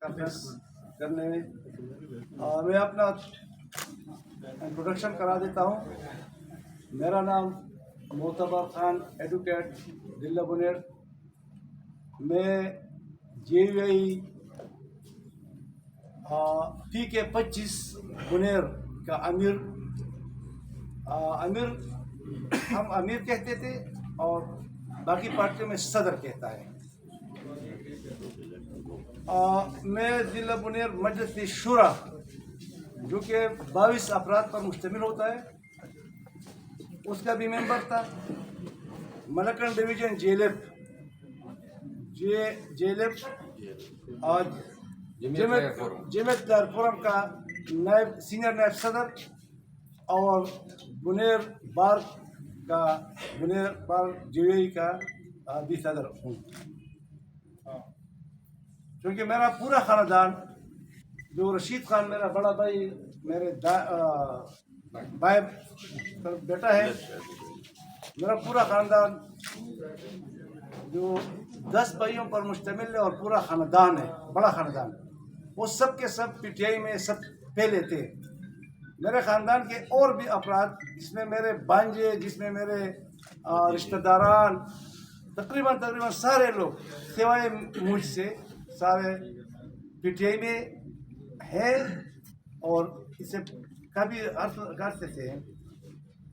Conference करने में। मैं अपना इंट्रोडक्शन करा देता हूँ। मेरा नाम मोतबर खान एडवोकेट दिल्ला बुनेर। मैं JUI PK25 बुनेर का अमीर हम अमीर कहते थे और बाकी पार्टियों में सदर कहता है। मैं जिला बुनेर मजलिस शुरा जो कि 22 अफराद पर मुश्तमिल होता है उसका भी मेंबर था। मलकन डिवीजन जेलेब और जमीयत फोरम का सीनियर नायब सदर और बुनेर बार JUI का भी सदर हूँ। क्योंकि मेरा पूरा ख़ानदान जो रशीद खान मेरा बड़ा भाई मेरे भाई बेटा है, मेरा पूरा ख़ानदान जो 10 भाइयों पर मुश्तमिल है और पूरा ख़ानदान है, बड़ा ख़ानदान, वो सब के सब PTI में सब पहले थे। मेरे ख़ानदान के और भी अफराद जिसमें मेरे भांजे, जिसमें मेरे रिश्तेदारान, तकरीबन सारे लोग सिवाय मुझसे सारे PTI में है और इससे काफ़ी अर्थ से हैं।